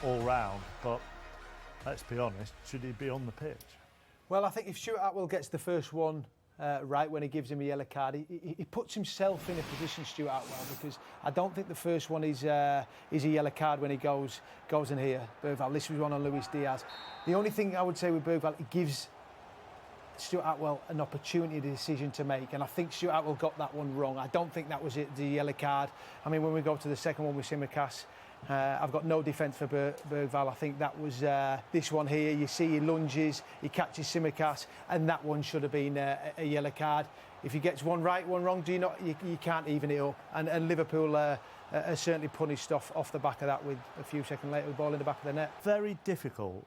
all round, but let's be honest, should he be on the pitch? Well, I think if Stuart Atwell gets the first one right when he gives him a yellow card, he puts himself in a position, Stuart Atwell, because I don't think the first one is a yellow card when he goes in here. Bergvall, this was one on Luis Diaz. The only thing I would say with Bergvall, it gives Stuart Atwell an opportunity, a decision to make, and I think Stuart Atwell got that one wrong. I don't think that was it, the yellow card. I mean, when we go to the second one with Tsimikas, I've got no defence for Bergvall. I think that was this one here. You see he lunges, he catches Tsimikas, and that one should have been a yellow card. If he gets one right, one wrong, you can't even it up. And Liverpool are certainly punished off the back of that with a few seconds later, the ball in the back of the net. Very difficult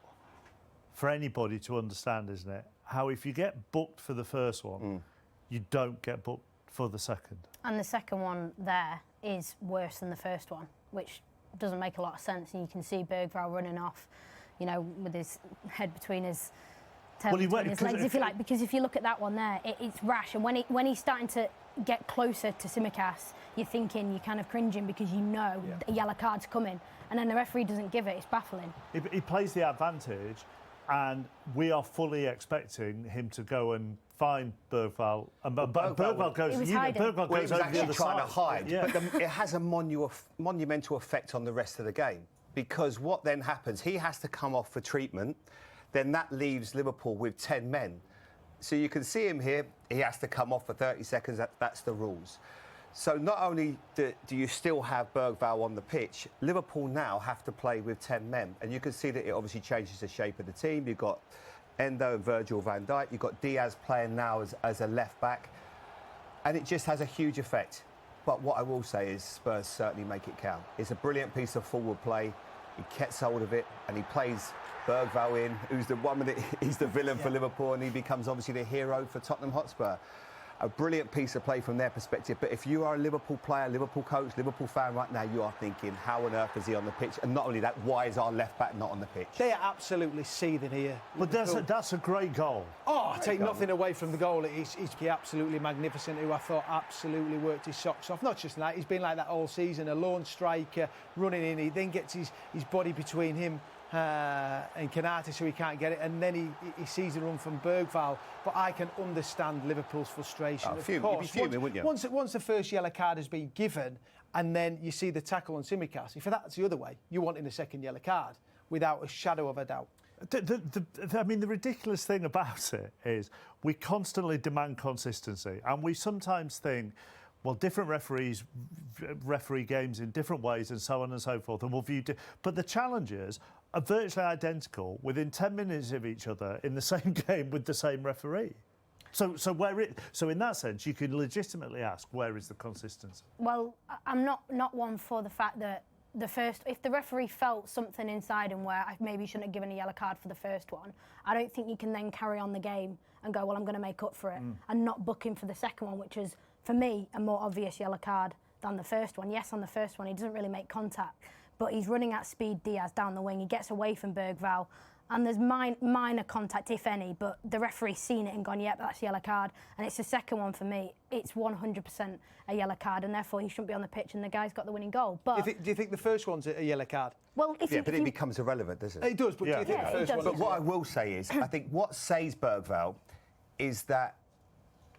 for anybody to understand, isn't it? How if you get booked for the first one, you don't get booked for the second. And the second one there is worse than the first one, which doesn't make a lot of sense. And you can see Bergvall running off, you know, with his head between his tail between his legs, if you like. Because if you look at that one there, it's rash. And when he's starting to get closer to Tsimikas, you're kind of cringing because you know a yellow card's coming. And then the referee doesn't give it. It's baffling. He plays the advantage, and we are fully expecting him to go and find Bergvall. And Bergvall goes, Bergvall goes over the other trying side. to hide. Yeah. But it has a monumental effect on the rest of the game, because what then happens, he has to come off for treatment, then that leaves Liverpool with 10 men. So you can see him here, he has to come off for 30 seconds, that's the rules. So not only do you still have Bergvall on the pitch, Liverpool now have to play with 10 men. And you can see that it obviously changes the shape of the team. You've got Endo and Virgil van Dijk. You've got Diaz playing now as a left-back. And it just has a huge effect. But what I will say is Spurs certainly make it count. It's a brilliant piece of forward play. He gets hold of it and he plays Bergvall in, who's the one minute he's the villain for Liverpool, and he becomes obviously the hero for Tottenham Hotspur. A brilliant piece of play from their perspective. But if you are a Liverpool player, Liverpool coach, Liverpool fan right now, you are thinking, how on earth is he on the pitch? And not only that, why is our left back not on the pitch? They are absolutely seething here. But that's a great goal. Oh, I take nothing away from the goal. He's absolutely magnificent, who I thought absolutely worked his socks off. Not just that, he's been like that all season, a lone striker, running in. He then gets his body between him and Kanate, so he can't get it, and then he sees the run from Bergvall. But I can understand Liverpool's frustration. You'd be fuming, wouldn't you? Once the first yellow card has been given, and then you see the tackle on Tsimikas, if that's the other way, you're wanting a second yellow card without a shadow of a doubt. I mean, the ridiculous thing about it is we constantly demand consistency, and we sometimes think, well, different referees referee games in different ways and so on and so forth, and we'll view... But the challenges are virtually identical within 10 minutes of each other in the same game with the same referee. So in that sense, you can legitimately ask, where is the consistency? Well, I'm not one for the fact that if the referee felt something inside him where I maybe shouldn't have given a yellow card for the first one, I don't think you can then carry on the game and go, well, I'm going to make up for it, and not book him for the second one, which is, for me, a more obvious yellow card than the first one. Yes, on the first one, he doesn't really make contact, but he's running at speed, Diaz, down the wing. He gets away from Bergvall, and there's minor contact, if any, but the referee's seen it and gone, yep, that's a yellow card. And it's the second one for me. It's 100% a yellow card, and therefore he shouldn't be on the pitch, and the guy's got the winning goal. But Do you think the first one's a yellow card? Well, but it becomes irrelevant, doesn't it? It does, but do you think the first one... But what I will say is, I think what saves Bergvall is that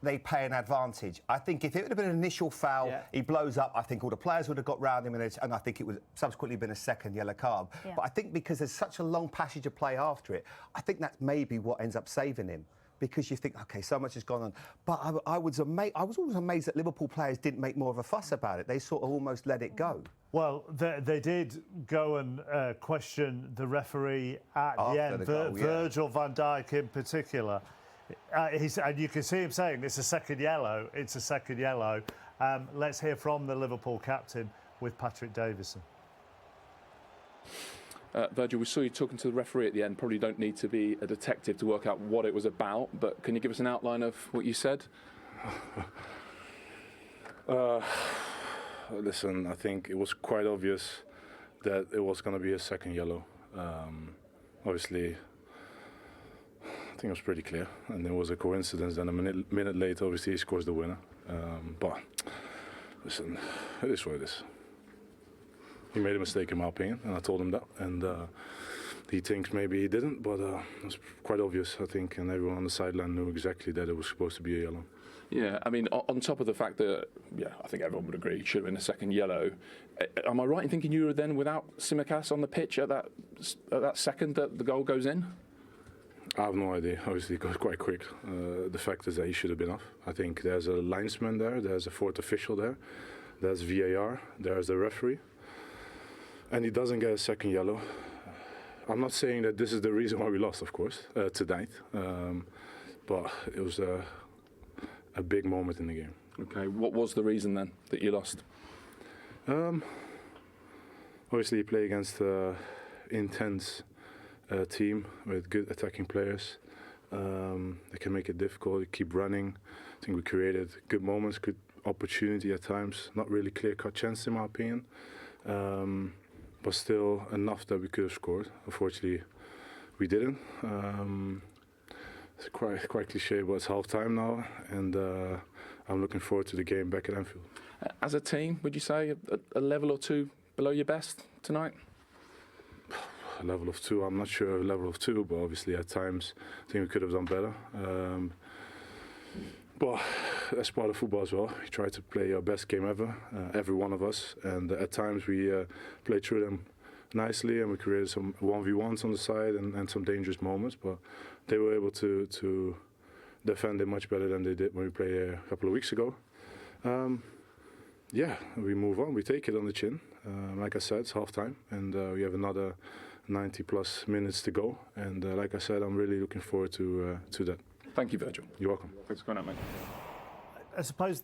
they pay an advantage. I think if it would have been an initial foul, he blows up, I think all the players would have got round him, and I think it would subsequently been a second yellow card. But I think because there's such a long passage of play after it, I think that's maybe what ends up saving him. Because you think, OK, so much has gone on. But I was always amazed that Liverpool players didn't make more of a fuss about it. They sort of almost let it go. Well, they did go and question the referee at the end, Virgil van Dijk in particular. And you can see him saying it's a second yellow, it's a second yellow. Let's hear from the Liverpool captain with Patrick Davison. Virgil, we saw you talking to the referee at the end. Probably don't need to be a detective to work out what it was about, but can you give us an outline of what you said? Listen, I think it was quite obvious that it was going to be a second yellow. Obviously, I think it was pretty clear, and there was a coincidence. Then a minute later, obviously, he scores the winner. But listen, it is what it is. he made a mistake in my opinion, and I told him that. And he thinks maybe he didn't, but it's quite obvious, I think, and everyone on the sideline knew exactly that it was supposed to be a yellow. Yeah, I mean, on top of the fact that, yeah, I think everyone would agree, should have been a second yellow. Am I right in thinking you were then without Tsimikas on the pitch at that second that the goal goes in? I have no idea. Obviously, it goes quite quick. The fact is that he should have been off. I think there's a linesman there, there's a fourth official there, there's VAR, there's the referee, and he doesn't get a second yellow. I'm not saying that this is the reason why we lost, of course, tonight, but it was a big moment in the game. Okay, what was the reason then that you lost? Obviously, you play against an intense team with good attacking players. They can make it difficult. You keep running. I think we created good moments, good opportunity at times. Not really clear-cut chance, in my opinion, but still enough that we could have scored. Unfortunately, we didn't. It's quite cliche, but it's half-time now, and I'm looking forward to the game back at Anfield. As a team, would you say a level or two below your best tonight? A level of 2, I'm not sure a level of 2, but obviously at times I think we could have done better. But that's part of football as well. We try to play our best game ever, every one of us, and at times we played through them nicely, and we created some 1v1s on the side and some dangerous moments, but they were able to defend it much better than they did when we played a couple of weeks ago. Yeah, we move on, we take it on the chin. Like I said, it's half-time, and we have another 90+ minutes to go, and like I said, I'm really looking forward to that. Thank you, Virgil. You're welcome. Thanks for coming out, mate. I suppose,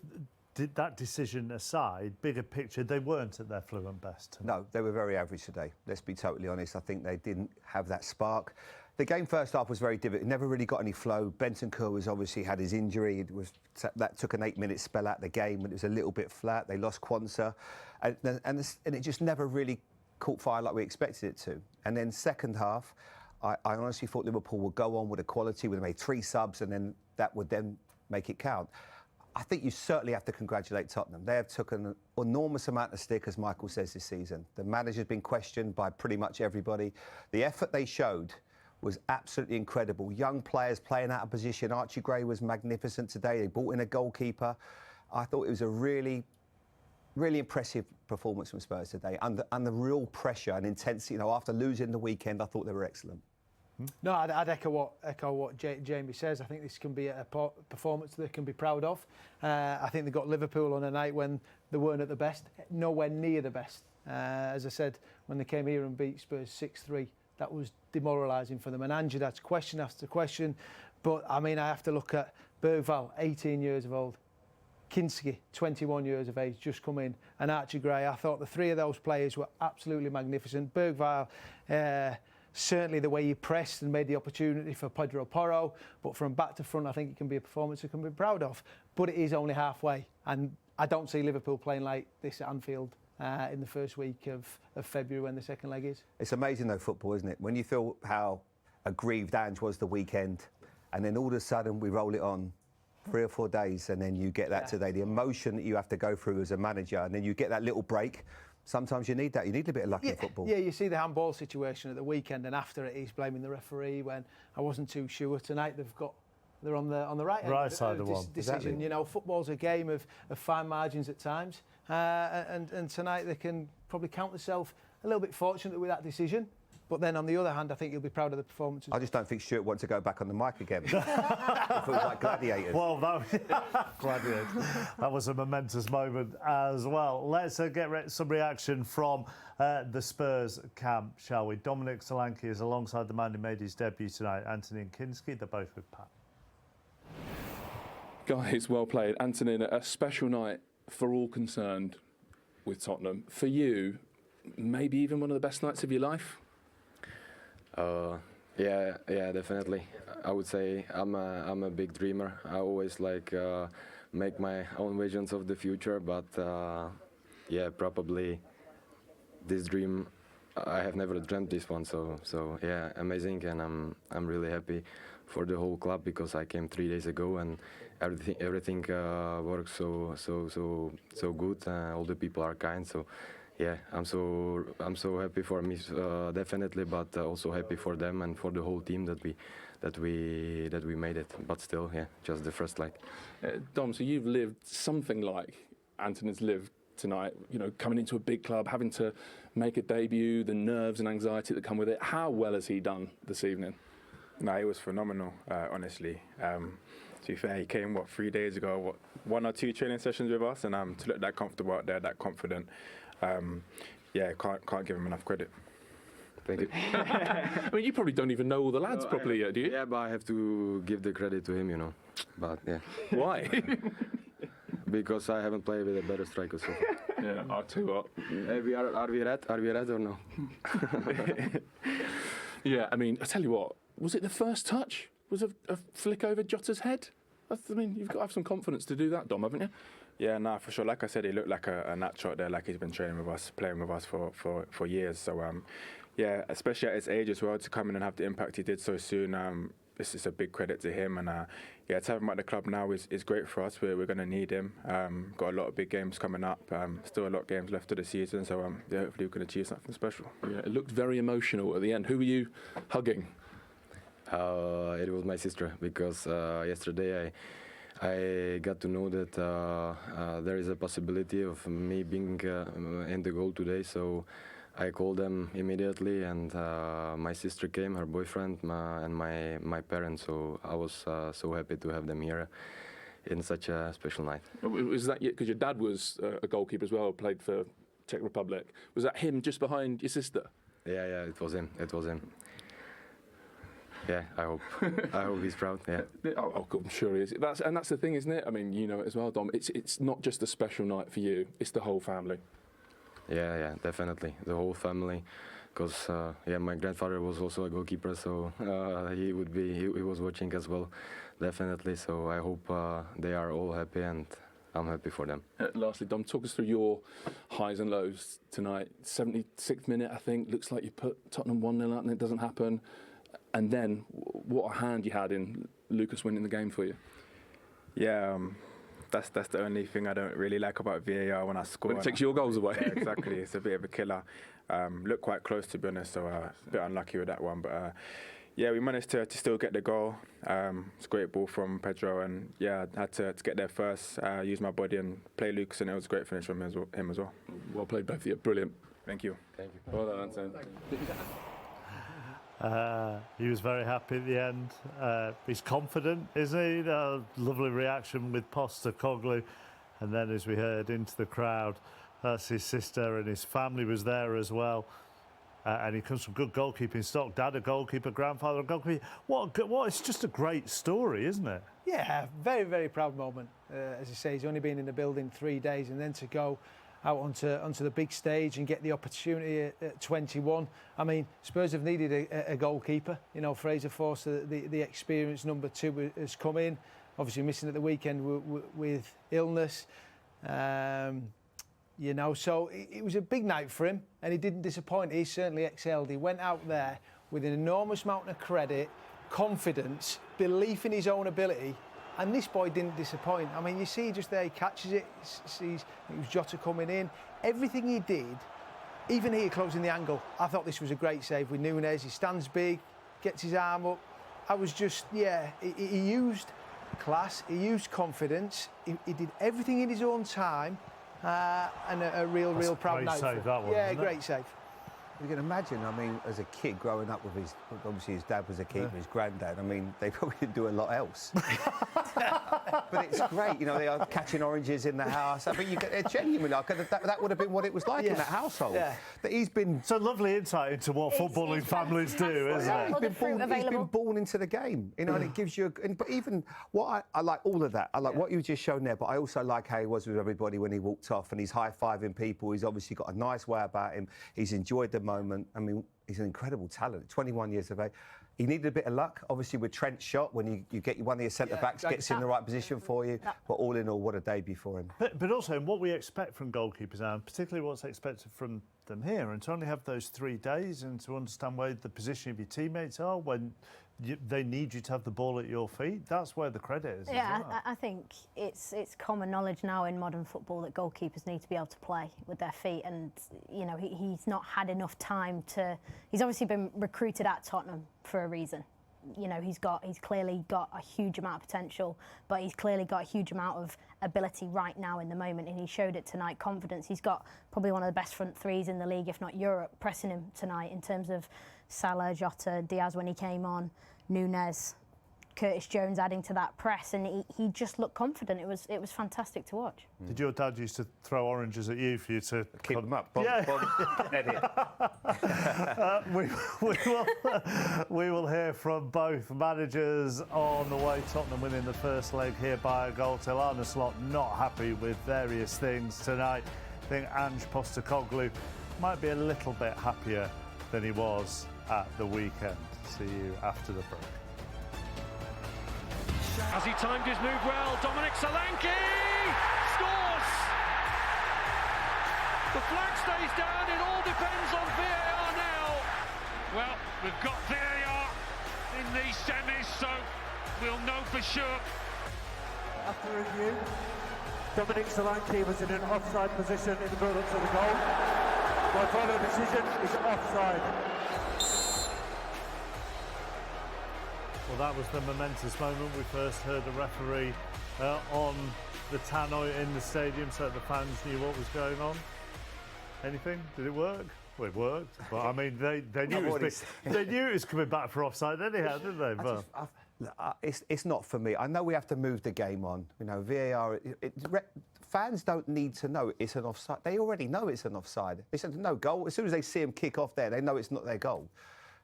that decision aside, bigger picture, they weren't at their fluent best. No, they were very average today. Let's be totally honest. I think they didn't have that spark. The game first half was very difficult. Never really got any flow. Bentancur was obviously had his injury. That took an 8-minute spell out the game, and it was a little bit flat. They lost Quansah, and it just never really caught fire like we expected it to. And then second half, I honestly thought Liverpool would go on with a quality, would have made 3 subs, and then that would then make it count. I think you certainly have to congratulate Tottenham. They have taken an enormous amount of stick, as Michael says, this season. The manager's been questioned by pretty much everybody. The effort they showed was absolutely incredible. Young players playing out of position. Archie Gray was magnificent today. They brought in a goalkeeper. I thought it was a really impressive performance from Spurs today, under real pressure and intensity. You know, after losing the weekend, I thought they were excellent. No, I'd echo what Jamie says. I think this can be a performance they can be proud of. I think they got Liverpool on a night when they weren't at the best, nowhere near the best. As I said, when they came here and beat Spurs 6-3, that was demoralising for them. And Ange, that's question after question. But, I mean, I have to look at Bergvall, 18 years of old. Kinski, 21 years of age, just come in. And Archie Gray, I thought the 3 of those players were absolutely magnificent. Bergvall, certainly the way he pressed and made the opportunity for Pedro Porro, but from back to front, I think it can be a performance that can be proud of. But it is only halfway, and I don't see Liverpool playing like this at Anfield in the first week of February when the second leg is. It's amazing though, football, isn't it? When you feel how aggrieved Ange was the weekend, and then all of a sudden we roll it on 3 or 4 days, and then you get that today. The emotion that you have to go through as a manager, and then you get that little break. Sometimes you need that. You need a bit of luck in football. Yeah, you see the handball situation at the weekend, and after it, he's blaming the referee. When I wasn't too sure tonight, they're on the right side of the one. Decision. Exactly. You know, football's a game of fine margins at times, and tonight they can probably count themselves a little bit fortunate with that decision. But then on the other hand, I think you'll be proud of the performance. I just don't think Stuart wants to go back on the mic again. It feels like Gladiators. Well, Gladiators. That was a momentous moment as well. Let's get some reaction from the Spurs camp, shall we? Dominic Solanke is alongside the man who made his debut tonight, Anthony and Kinski. They're both with Pat. Guys, well played. Anthony, a special night for all concerned with Tottenham. For you, maybe even one of the best nights of your life? Yeah, definitely. I would say I'm a big dreamer. I always make my own visions of the future, but yeah, probably this dream I have never dreamt this one. So yeah, amazing, and I'm really happy for the whole club because I came 3 days ago and everything works so good. All the people are kind. So yeah, I'm so happy for me, definitely, but also happy for them and for the whole team that we made it. But still, yeah, just the first leg. Dom, so you've lived something like Anton's lived tonight, you know, coming into a big club, having to make a debut, the nerves and anxiety that come with it. How well has he done this evening? No, it was phenomenal, honestly. To be fair, he came, 3 days ago, 1 or 2 training sessions with us, and to look that comfortable out there, that confident, yeah, can't give him enough credit. Thank you. I mean, you probably don't even know all the lads properly yet, do you? Yeah, but I have to give the credit to him, you know. But yeah. Why? Because I haven't played with a better striker so far. Yeah, I'll tell you what. Are we red? Are we red or no? Yeah, I mean, I tell you what, was it the first touch? Was a flick over Jota's head? I mean, you've got to have some confidence to do that, Dom, haven't you? Yeah, no, for sure. Like I said, he looked like a natural there, like he's been training with us, playing with us for years. So, yeah, especially at his age as well, to come in and have the impact he did so soon. This is a big credit to him, and yeah, to have him at the club now is great for us. We're going to need him. Got a lot of big games coming up. Still a lot of games left of the season, so yeah, hopefully we can achieve something special. Yeah, it looked very emotional at the end. Who were you hugging? It was my sister, because yesterday I got to know that there is a possibility of me being in the goal today, so I called them immediately, and my sister came, her boyfriend, and my parents. So I was so happy to have them here in such a special night. Was that because your dad was a goalkeeper as well, played for Czech Republic? Was that him just behind your sister? Yeah, it was him. Yeah, I hope he's proud. Yeah. Oh, I'm sure he is. That's the thing, isn't it? I mean, you know it as well, Dom. It's not just a special night for you; it's the whole family. Yeah, definitely the whole family, because yeah, my grandfather was also a goalkeeper, so he was watching as well, definitely. So I hope they are all happy, and I'm happy for them. Lastly, Dom, talk us through your highs and lows tonight. 76th minute, I think, looks like you put Tottenham 1-0 out and it doesn't happen. And then, what a hand you had in Lucas winning the game for you. Yeah, that's the only thing I don't really like about VAR when I score. When it takes your goals away. Yeah, exactly. It's a bit of a killer. Looked quite close, to be honest, so a bit unlucky with that one. But yeah, we managed to still get the goal. It's a great ball from Pedro, and yeah, I had to get there first, use my body and play Lucas, and it was a great finish from him as well. Well played, both of you. Brilliant. Thank you. Thank you. Well done, Anton. He was very happy at the end. He's confident, isn't he? Lovely reaction with Postecoglou. And then, as we heard, into the crowd, that's his sister, and his family was there as well. And he comes from good goalkeeping stock. Dad a goalkeeper, grandfather a goalkeeper. It's just a great story, isn't it? Yeah, very, very proud moment. As I say, he's only been in the building 3 days, and then to go out onto the big stage and get the opportunity at 21. I mean, Spurs have needed a goalkeeper. You know, Fraser Forster, the experienced number 2, has come in. Obviously missing at the weekend with illness. You know, so it was a big night for him, and he didn't disappoint. He certainly excelled. He went out there with an enormous amount of credit, confidence, belief in his own ability. And this boy didn't disappoint. I mean, you see just there, he catches it, sees it was Jota coming in. Everything he did, even here closing the angle, I thought this was a great save with Núñez. He stands big, gets his arm up. I was just, yeah, he used class, he used confidence, he did everything in his own time, and a real proud night. Great save, that one. Yeah, great save. You can imagine, I mean, as a kid growing up with obviously his dad was a keeper, his granddad, I mean, they probably didn't do a lot else. But it's great, you know, they are catching oranges in the house. I mean, you get genuinely, that would have been what it was like in that household. Yeah. That he's been... It's a lovely insight into what footballing families do, isn't it? He's been born into the game, you know, and it gives you... But even what I like all of that. I like what you just shown there, but I also like how he was with everybody when he walked off, and he's high-fiving people. He's obviously got a nice way about him. He's enjoyed the moment. I mean, he's an incredible talent, 21 years of age. He needed a bit of luck, obviously, with Trent's shot, when you get one of your centre-backs gets in the right position for you. But all in all, what a debut for him. But also, what we expect from goalkeepers, and particularly what's expected from them here, and to only have those 3 days and to understand where the position of your teammates are when they need you to have the ball at your feet, that's where the credit is. Yeah, I think it's common knowledge now in modern football that goalkeepers need to be able to play with their feet, and you know he's not had enough time to. He's obviously been recruited at Tottenham for a reason. You know, he's clearly got a huge amount of potential, but he's clearly got a huge amount of ability right now in the moment, and he showed it tonight. Confidence. He's got probably one of the best front threes in the league, if not Europe, pressing him tonight in terms of Salah, Jota, Diaz when he came on, Núñez, Curtis Jones adding to that press, and he just looked confident. It was fantastic to watch. Did your dad used to throw oranges at you for you to Keep them up. We will hear from both managers on the way Tottenham winning the first leg here by a goal. Till Arne Slot not happy with various things tonight. I think Ange Postecoglou might be a little bit happier than he was at the weekend. See you after the break. As he timed his move well, Dominic Solanke scores! The flag stays down, it all depends on VAR now. Well, we've got VAR in these semis, so we'll know for sure. After review, Dominic Solanke was in an offside position in the build-up to the goal. My final decision is offside. Well, that was the momentous moment. We first heard the referee on the tannoy in the stadium so that the fans knew what was going on. Anything? Did it work? Well, it worked. But I mean, they knew it was coming back for offside anyhow, didn't they? But It's not for me. I know we have to move the game on. You know, VAR. Fans don't need to know it's an offside. They already know it's an offside. They said no goal. As soon as they see him kick off there, they know it's not their goal.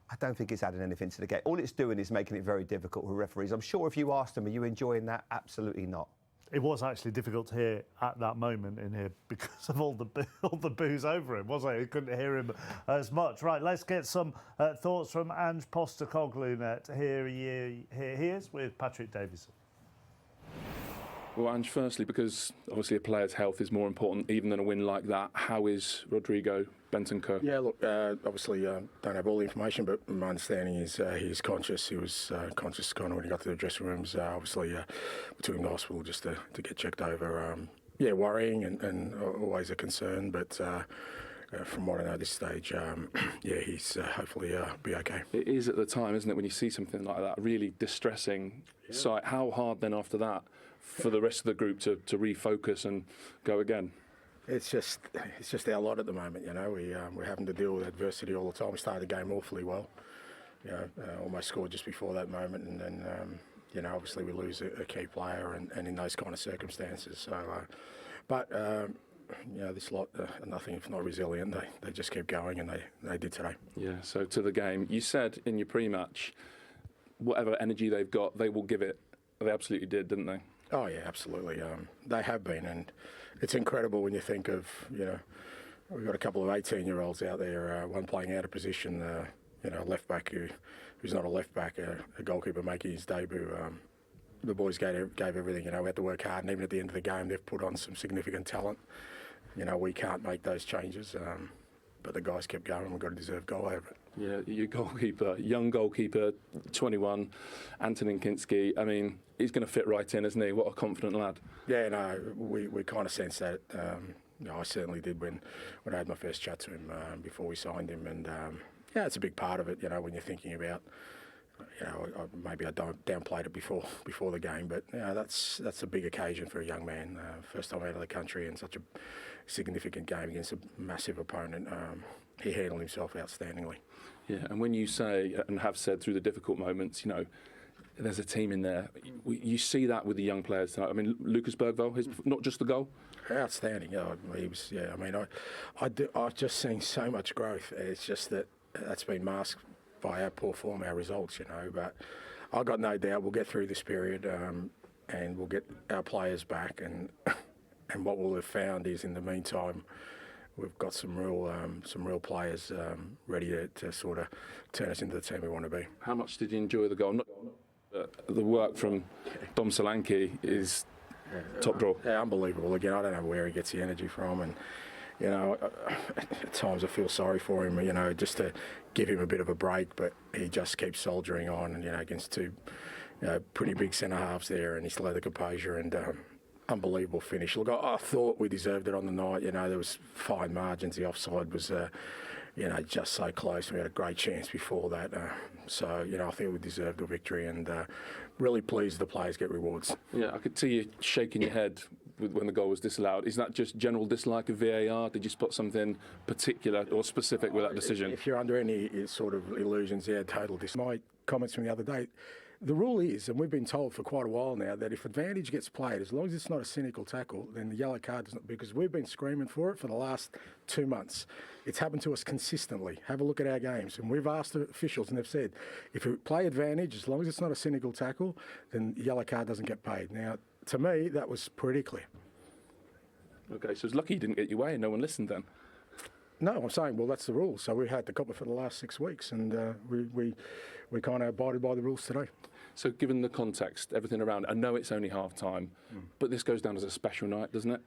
I don't think it's adding anything to the game. All it's doing is making it very difficult for referees. I'm sure if you asked them, are you enjoying that? Absolutely not. it was actually difficult to hear at that moment in here because of all the boos over him, wasn't it? You couldn't hear him as much. Right, let's get some thoughts from Ange Postecoglou. Here he is with Patrick Davison. Well, Ange, firstly, because obviously a player's health is more important even than a win like that, how is Rodrigo Bentancur? Yeah, look, obviously don't have all the information, but my understanding is he's conscious. He was conscious kind of when he got to the dressing rooms. Obviously, we took him to hospital just to get checked over. Yeah, worrying and always a concern, but from what I know at this stage, yeah, he's hopefully be okay. It is at the time, isn't it, when you see something like that, really distressing sight. How hard then after that for the rest of the group to refocus and go again? It's just our lot at the moment, you know. We're having to deal with adversity all the time. We started the game awfully well, you know, almost scored just before that moment, and then you know, obviously we lose a key player, and in those kind of circumstances. So, but you know, this lot are nothing if not resilient. They just keep going, and they did today. Yeah. So to the game, you said in your pre-match, whatever energy they've got, they will give it. They absolutely did, didn't they? Oh yeah, absolutely. They have been, and it's incredible when you think of, you know, we've got a couple of 18-year-olds out there, one playing out of position, you know, a left back who's not a left back, a goalkeeper making his debut. The boys gave everything. You know, we had to work hard, and even at the end of the game, they've put on some significant talent. You know, we can't make those changes, but the guys kept going. We've got a deserved goal over it. Yeah, your goalkeeper, young goalkeeper, 21, Antonin Kinski. I mean, he's going to fit right in, isn't he? What a confident lad. Yeah, no, we kind of sensed that. You know, I certainly did when I had my first chat to him before we signed him, and yeah, it's a big part of it. You know, when you're thinking about, you know, maybe I downplayed it before the game, but you know, that's a big occasion for a young man. First time out of the country in such a significant game against a massive opponent. He handled himself outstandingly. Yeah, and when you say and have said through the difficult moments, you know, there's a team in there. You see that with the young players tonight. I mean, Lucas Bergvall, not just the goal. Outstanding. Yeah, he was. Yeah, I mean, I've just seen so much growth. It's just that's been masked by our poor form, our results, you know. But I've got no doubt we'll get through this period, and we'll get our players back. And what we'll have found is, in the meantime, we've got some real players ready to sort of turn us into the team we want to be. How much did you enjoy the goal? The work from Dom Solanke is top draw. Yeah, unbelievable. Again, I don't know where he gets the energy from, and you know, at times I feel sorry for him, you know, just to give him a bit of a break, but he just keeps soldiering on, you know, against two pretty big centre halves there, and he still had the composure and unbelievable finish. Look, I thought we deserved it on the night. You know, there was fine margins. The offside was, you know, just so close. We had a great chance before that. So, you know, I think we deserved the victory, and really pleased the players get rewards. Yeah, I could see you shaking your head when the goal was disallowed. Is that just general dislike of VAR? Did you spot something particular or specific with that decision? If you're under any sort of illusions, yeah, total dislike. My comments from the other day, the rule is, and we've been told for quite a while now, that if advantage gets played, as long as it's not a cynical tackle, then the yellow card doesn't, because we've been screaming for it for the last 2 months. It's happened to us consistently. Have a look at our games. And we've asked the officials, and they've said, if we play advantage, as long as it's not a cynical tackle, then the yellow card doesn't get paid. Now, to me, that was pretty clear. Okay, so it's lucky you didn't get your way and no one listened then. No, I'm saying, well, that's the rule. So we've had the copper for the last 6 weeks, and we kind of abided by the rules today. So given the context, everything around, I know it's only half-time, but this goes down as a special night, doesn't it?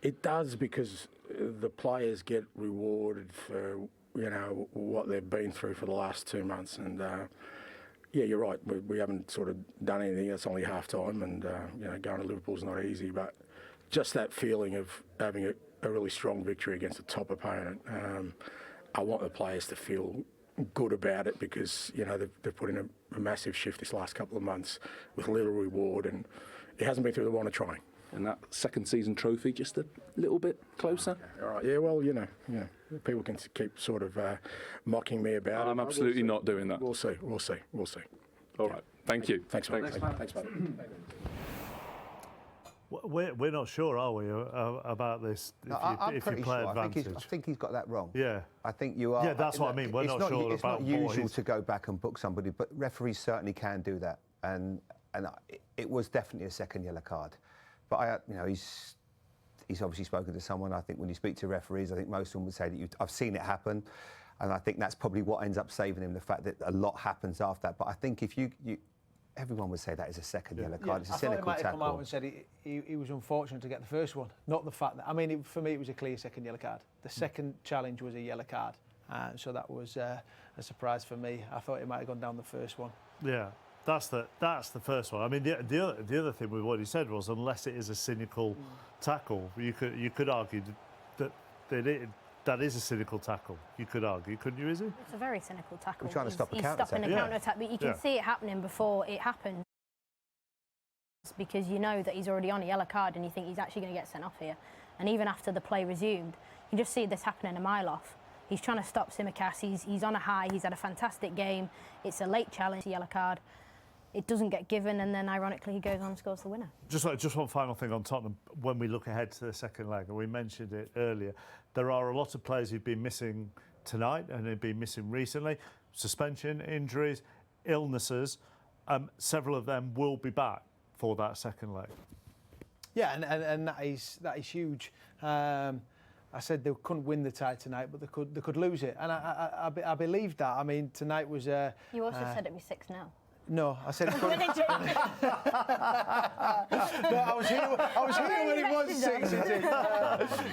It does, because the players get rewarded for, you know, what they've been through for the last 2 months. And, yeah, you're right, we haven't sort of done anything. It's only half-time, and, you know, going to Liverpool's not easy. But just that feeling of having a really strong victory against a top opponent, I want the players to feel good about it, because, you know, they've put in a massive shift this last couple of months with little reward, and it hasn't been through the want of trying. And that second season trophy just a little bit closer? Okay. All right, yeah, well, you know, people can keep sort of mocking me about it. I'm absolutely not doing that. We'll see. All right, thank you. Thanks, mate. Thanks, mate. We're not sure, are we, about this? If you play advantage, I think he's got that wrong. Yeah, I think you are. Yeah, that's what I mean. We're not sure it's about. It's not usual to go back and book somebody, but referees certainly can do that, and it was definitely a second yellow card. But you know, he's obviously spoken to someone. I think when you speak to referees, I think most of them would say that I've seen it happen, and I think that's probably what ends up saving him, the fact that a lot happens after that. But I think if everyone would say that is a second yellow card. It's a cynical tackle. I thought he might have come out and said he was unfortunate to get the first one, not the fact that. I mean, for me, it was a clear second yellow card. The second challenge was a yellow card, so that was a surprise for me. I thought he might have gone down the first one. Yeah, that's the first one. I mean, the other thing with what he said was, unless it is a cynical tackle, you could argue that is a cynical tackle. You could argue, couldn't you, Izzy? It's a very cynical tackle. We're trying to stop a counter-attack. He's stopping a counter-attack, but you can see it happening before it happens, because you know that he's already on a yellow card and you think he's actually going to get sent off here. And even after the play resumed, you just see this happening a mile off. He's trying to stop Tsimikas. He's on a high. He's had a fantastic game. It's a late challenge, a yellow card. It doesn't get given, and then ironically he goes on and scores the winner. Just one final thing on Tottenham. When we look ahead to the second leg, and we mentioned it earlier, there are a lot of players who've been missing tonight and have been missing recently. Suspension, injuries, illnesses. Several of them will be back for that second leg. Yeah, and that is huge. I said they couldn't win the tie tonight, but they could lose it, and I believe that. I mean, tonight was. You also said it'd be 6-0. No, I said it couldn't. No, I was here when it was 6.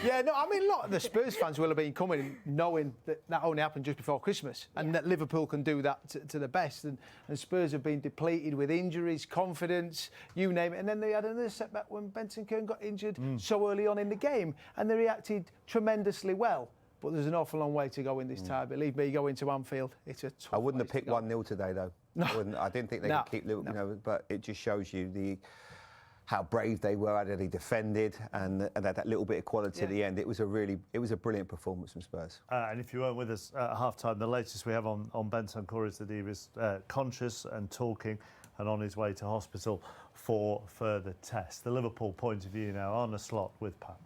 Yeah, no, I mean, a lot of the Spurs fans will have been coming knowing that only happened just before Christmas, and that Liverpool can do that to the best. And Spurs have been depleted with injuries, confidence, you name it. And then they had another setback when Benson Kern got injured so early on in the game, and they reacted tremendously well. But there's an awful long way to go in this tie. Believe me, go into Anfield, it's a tough. I wouldn't have picked 1-0 today, though. No. I didn't think they could keep Liverpool, you know, but it just shows you how brave they were, how they defended, and that little bit of quality at the end. It was a brilliant performance from Spurs. And if you weren't with us at half-time, the latest we have on Bentancur is that he was conscious and talking and on his way to hospital for further tests. The Liverpool point of view now, Arne Slot with Pat.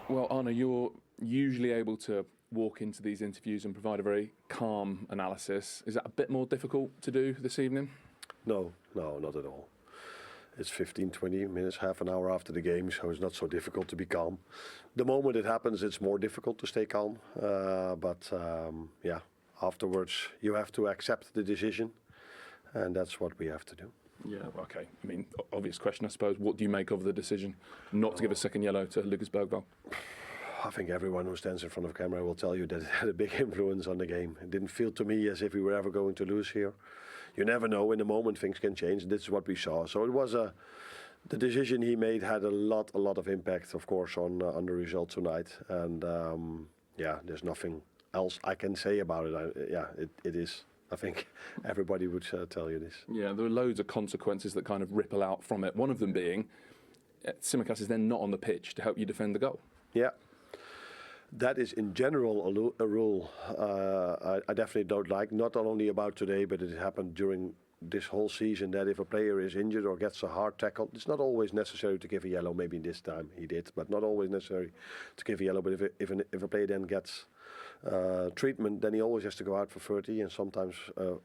Well, Arne, you're usually able to walk into these interviews and provide a very calm analysis. Is that a bit more difficult to do this evening? No, not at all. It's 15, 20 minutes, half an hour after the game, so it's not so difficult to be calm. The moment it happens, it's more difficult to stay calm. But afterwards, you have to accept the decision, and that's what we have to do. Yeah, well, okay. I mean, obvious question, I suppose. What do you make of the decision not to give a second yellow to Lucas Bergvall? I think everyone who stands in front of camera will tell you that it had a big influence on the game. It didn't feel to me as if we were ever going to lose here. You never know. In the moment, things can change. This is what we saw. So it was the decision he made had a lot of impact, of course, on the result tonight. And yeah, there's nothing else I can say about it. It is. I think everybody would tell you this. Yeah, there are loads of consequences that kind of ripple out from it. One of them being, Tsimikas is then not on the pitch to help you defend the goal. Yeah. That is in general a rule I definitely don't like. Not only about today, but it happened during this whole season, that if a player is injured or gets a hard tackle, it's not always necessary to give a yellow. Maybe this time he did, but not always necessary to give a yellow. But if a player then gets treatment, then he always has to go out for 30 and sometimes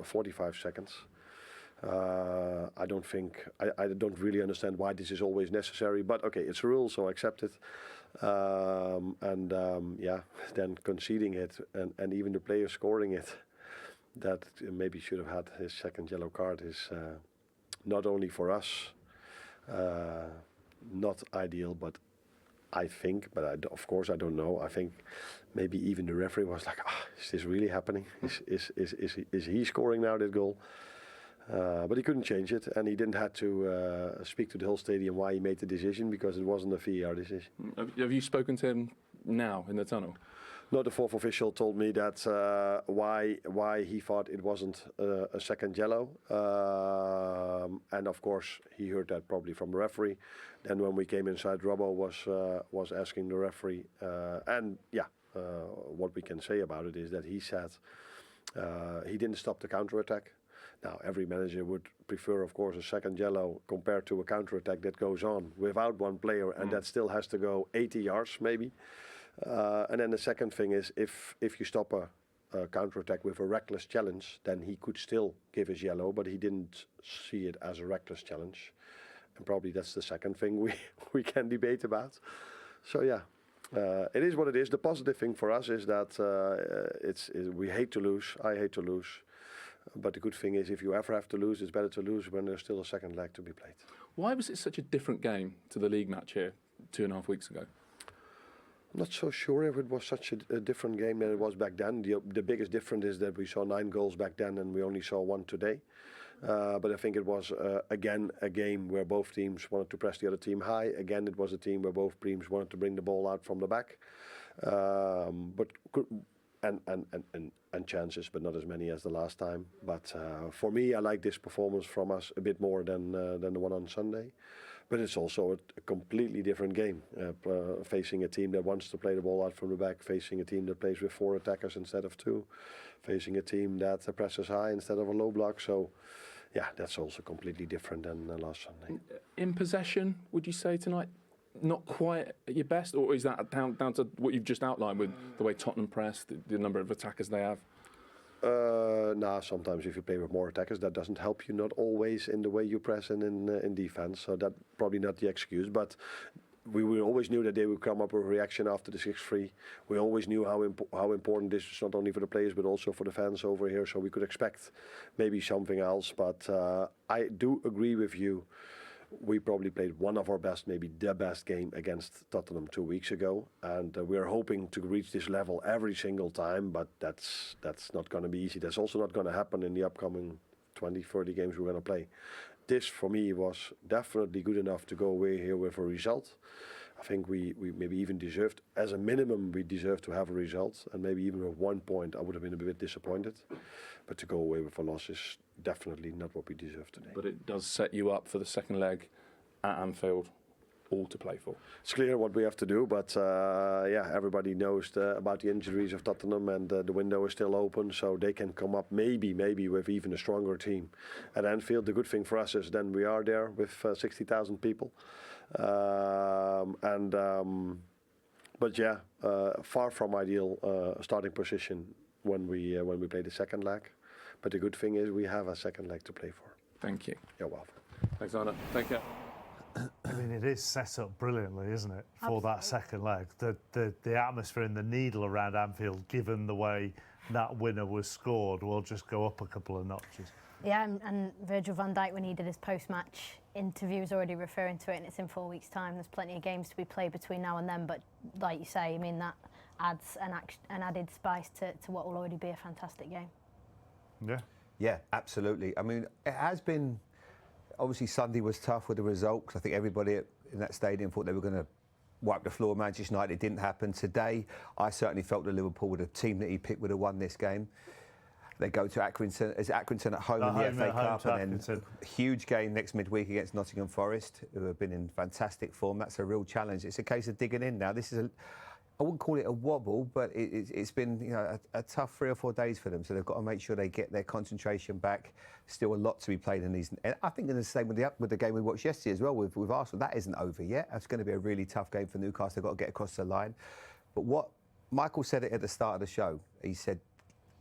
45 seconds. I don't really understand why this is always necessary, but okay, it's a rule, so I accept it. Then conceding it and even the player scoring it, that maybe should have had his second yellow card, is not only for us not ideal, but I think, of course I don't know. I think maybe even the referee was like, is this really happening? Is he scoring now that goal? But he couldn't change it, and he didn't have to speak to the whole stadium why he made the decision, because it wasn't a VAR decision. Have you spoken to him now in the tunnel? No, the fourth official told me that why he thought it wasn't a second yellow, and of course he heard that probably from the referee. Then when we came inside, Robbo was asking the referee, what we can say about it is that he said he didn't stop the counter-attack. Now, every manager would prefer, of course, a second yellow compared to a counter-attack that goes on without one player and that still has to go 80 yards maybe. And then the second thing is, if you stop a counter-attack with a reckless challenge, then he could still give his yellow, but he didn't see it as a reckless challenge. And probably that's the second thing we can debate about. So yeah, it is what it is. The positive thing for us is that we hate to lose. I hate to lose. But the good thing is, if you ever have to lose, it's better to lose when there's still a second leg to be played. Why was it such a different game to the league match here 2.5 weeks ago? I'm not so sure if it was such a different game than it was back then. The biggest difference is that we saw 9 goals back then and we only saw 1 today. But I think it was, again, a game where both teams wanted to press the other team high. Again, it was a team where both teams wanted to bring the ball out from the back. And chances, but not as many as the last time. But for me, I like this performance from us a bit more than the one on Sunday. But it's also a completely different game, facing a team that wants to play the ball out from the back, facing a team that plays with 4 attackers instead of 2, facing a team that presses high instead of a low block. So, yeah, that's also completely different than last Sunday. In possession, would you say tonight, not quite at your best, or is that down to what you've just outlined with the way Tottenham press, the number of attackers they have? Sometimes if you play with more attackers, that doesn't help you, not always in the way you press and in defense. So that's probably not the excuse, but we always knew that they would come up with a reaction after the 6-3. We always knew how important this is, not only for the players but also for the fans over here. So we could expect maybe something else. But I do agree with you. We probably played one of our best, maybe the best game against Tottenham 2 weeks ago, and we're hoping to reach this level every single time, but that's not going to be easy. That's also not going to happen in the upcoming 20, 30 games we're going to play. This, for me, was definitely good enough to go away here with a result. I think we maybe even deserved, as a minimum, we deserved to have a result, and maybe even with 1 point, I would have been a bit disappointed. But to go away with a loss is definitely not what we deserve today. But it does set you up for the second leg at Anfield, all to play for. It's clear what we have to do, but everybody knows about the injuries of Tottenham, and the window is still open, so they can come up maybe with even a stronger team at Anfield. The good thing for us is then we are there with 60,000 people. Far from ideal starting position when we play the second leg. But the good thing is we have a second leg to play for. Thank you. You're welcome. Thanks, Arne. Take care. I mean, it is set up brilliantly, isn't it, for that second leg? The atmosphere and the needle around Anfield, given the way that winner was scored will just go up a couple of notches. Yeah, and Virgil van Dijk, when he did his post-match interview, was already referring to it, and it's in 4 weeks' time. There's plenty of games to be played between now and then, but like you say, I mean, that adds an added spice to what will already be a fantastic game. Yeah. Yeah, absolutely. I mean, it has been, obviously Sunday was tough with the result, 'cause I think everybody in that stadium thought they were going to wipe the floor of Manchester United. It didn't happen. Today, I certainly felt that Liverpool, with the team that he picked, would have won this game. They go to Accrington, at home in the FA Cup, and then a huge game next midweek against Nottingham Forest, who have been in fantastic form. That's a real challenge. It's a case of digging in now. This is I wouldn't call it a wobble, but it's been, you know, a tough 3 or 4 days for them. So they've got to make sure they get their concentration back. Still a lot to be played in these. And I think the same with the game we watched yesterday as well with Arsenal. That isn't over yet. It's going to be a really tough game for Newcastle. They've got to get across the line. But what Michael said it at the start of the show. He said,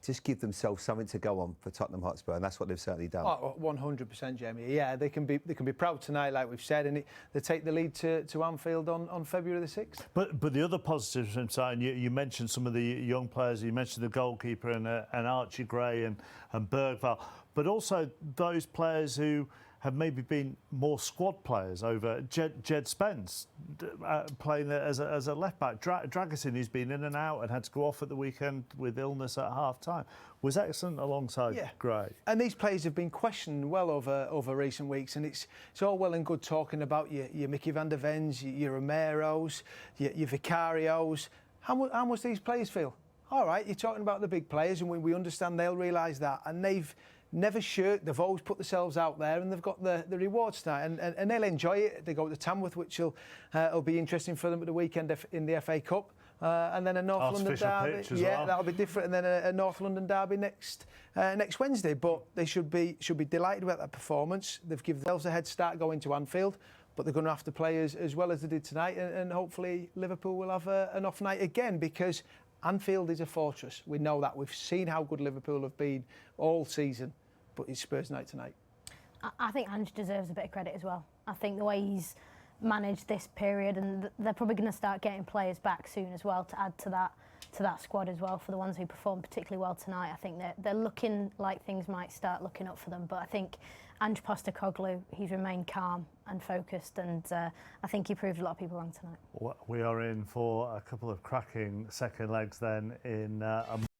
just give themselves something to go on for Tottenham Hotspur, and that's what they've certainly done. Oh, 100%, Jamie. Yeah, they can be proud tonight, like we've said, and they take the lead to Anfield on February the 6th. But the other positives from saying, you mentioned some of the young players. You mentioned the goalkeeper and Archie Gray and Bergvall, but also those players who have maybe been more squad players over Jed Spence playing as a left back. Dragusin, who's been in and out and had to go off at the weekend with illness at half time, was excellent alongside Gray. And these players have been questioned well over recent weeks, and it's all well and good talking about your Mickey van der Vens, your Romeros, your Vicarios. How much these players feel? All right, you're talking about the big players, and we understand they'll realise that, and they've never shirked. They've always put themselves out there, and they've got the rewards tonight, and they'll enjoy it. They go to Tamworth, which will be interesting for them at the weekend in the FA Cup, and then a North London derby. Yeah, that'll be different, and then a North London derby next Wednesday. But they should be delighted with that performance. They've given themselves a head start going to Anfield, but they're going to have to play as well as they did tonight, and hopefully Liverpool will have an off night again, because Anfield is a fortress. We know that. We've seen how good Liverpool have been all season. But it's Spurs night tonight. I think Ange deserves a bit of credit as well. I think the way he's managed this period, and they're probably going to start getting players back soon as well to add to that squad as well, for the ones who performed particularly well tonight. I think they're looking like things might start looking up for them. But I think Ange Postecoglou, he's remained calm and focused, and I think he proved a lot of people wrong tonight. We are in for a couple of cracking second legs then in a